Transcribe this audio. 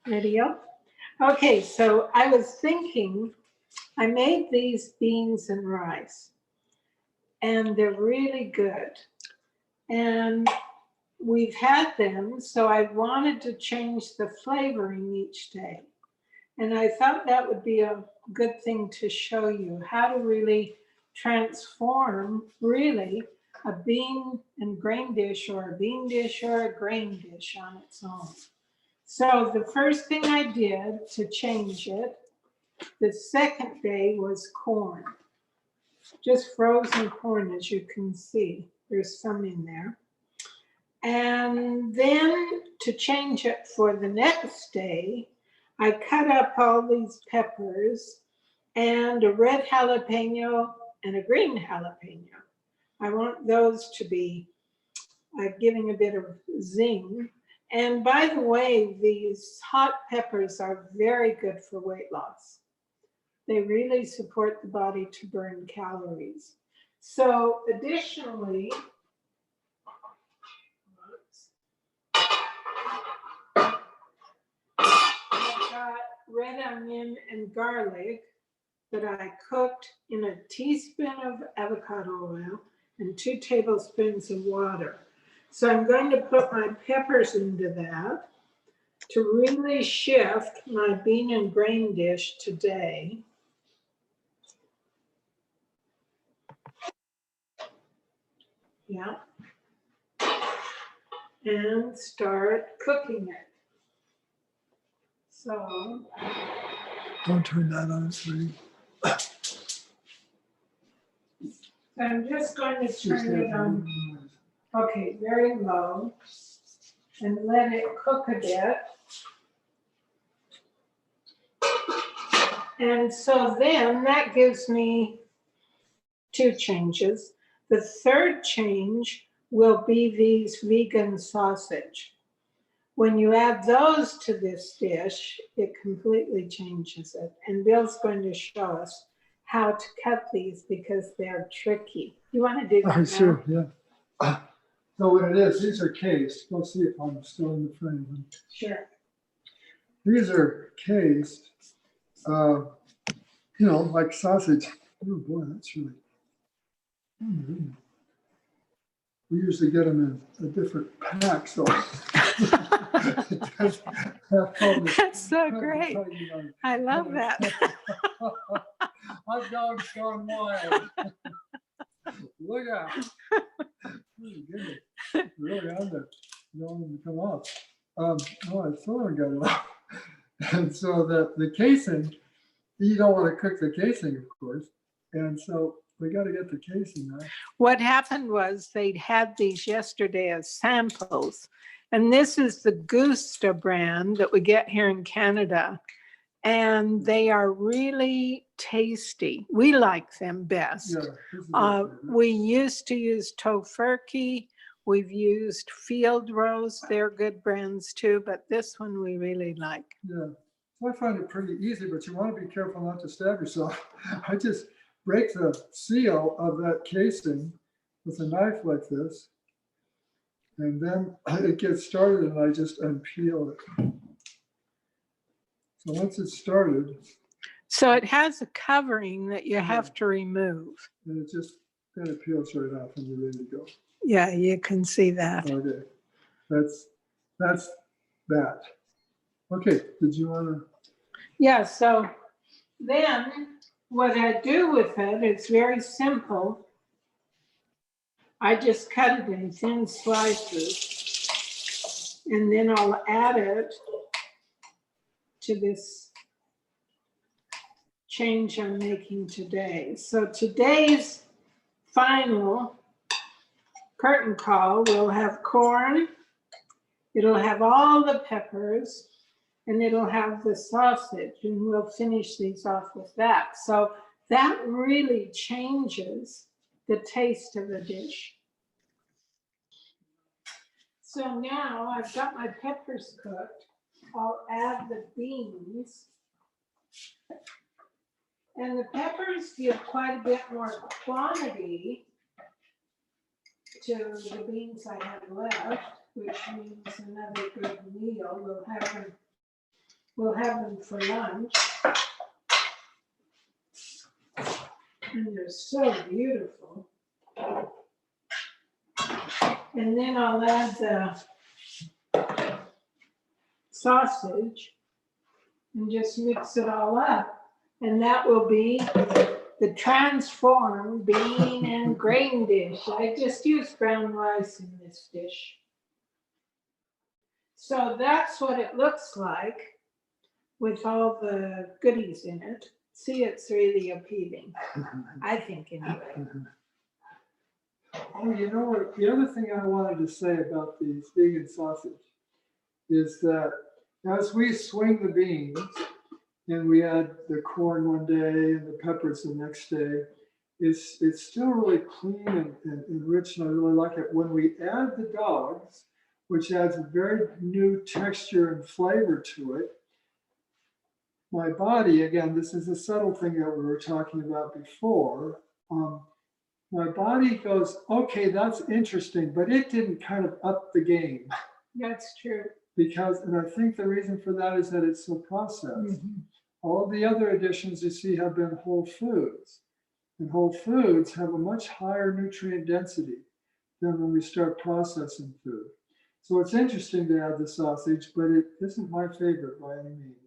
Video. Okay, so I was thinking, I made these beans and rice, and they're really good. And we've had them, so I wanted to change the flavoring each day. And I thought that would be a good thing to show you how to really transform really a bean and grain dish or a bean dish or a grain dish on its own. So the first thing I did to change it, the second day was corn, just frozen corn, as you can see. There's some in there. And then to change it for the next day, I cut up all these peppers and a red jalapeno and a green jalapeno. I want those to be giving a bit of zing. And by the way, these hot peppers are very good for weight loss. They really support the body to burn calories. So additionally, I've got red onion and garlic that I cooked in a teaspoon of avocado oil and 2 tablespoons of water. So I'm going to put my peppers into that to really shift my bean and grain dish today. Yeah. And start cooking it. So Don't turn that on, sweetie. I'm just going to turn it on, okay, very low, and let it cook a bit. And so then that gives me 2 changes. The third change will be these vegan sausage. When you add those to this dish, it completely changes it. And Bill's going to show us how to cut these because they're tricky. You want to do that now? Sure, yeah. So what it is, these are cased. Let's see if I'm still in the frame. Sure. These are cased, like sausage. Oh boy, that's really. We usually get them in a different pack, so. That's so great. I love that. Hot dog's gone wild. Look out. Oh, goodness. Really on to come off. I still haven't got it off. And so the casing, you don't want to cook the casing, of course. And so we got to get the casing out. What happened was they'd had these yesterday as samples. And this is the Gusta brand that we get here in Canada. And they are really tasty. We like them best. Yeah, we used to use Tofurky. We've used Field Rose. They're good brands too, but this one we really like. Yeah, so I find it pretty easy, but you want to be careful not to stab yourself. I just break the seal of that casing with a knife like this. And then it gets started and I just unpeel it. So once it's started. So it has a covering that you have to remove. And it just kind of peels right off and you're ready to go. Yeah, you can see that. Okay, that's that. Okay, did you want to? Yeah, so then what I do with it is very simple. I just cut it in thin slices and then I'll add it to this change I'm making today. So today's final curtain call will have corn, it'll have all the peppers, and it'll have the sausage, and we'll finish these off with that. So that really changes the taste of the dish. So now I've got my peppers cooked. I'll add the beans. And the peppers give quite a bit more quantity to the beans I have left, which means another good meal. We'll have them we'll have them for lunch. And they're so beautiful. And then I'll add the sausage and just mix it all up. And that will be the transformed bean and grain dish. I just used brown rice in this dish. So that's what it looks like with all the goodies in it. See, it's really appealing, I think anyway. Oh, you know what? The other thing I wanted to say about these vegan sausage is that as we swing the beans and we add the corn one day and the peppers the next day, it's still really clean and rich, and I really like it. When we add the dogs, which adds a very new texture and flavor to it, my body, again, this is a subtle thing that we were talking about before, my body goes, okay, that's interesting, but it didn't kind of up the game. That's true. Because, and I think the reason for that is that it's so processed. All of the other additions you see have been whole foods. And whole foods have a much higher nutrient density than when we start processing food. So it's interesting to add the sausage, but it isn't my favorite by any means.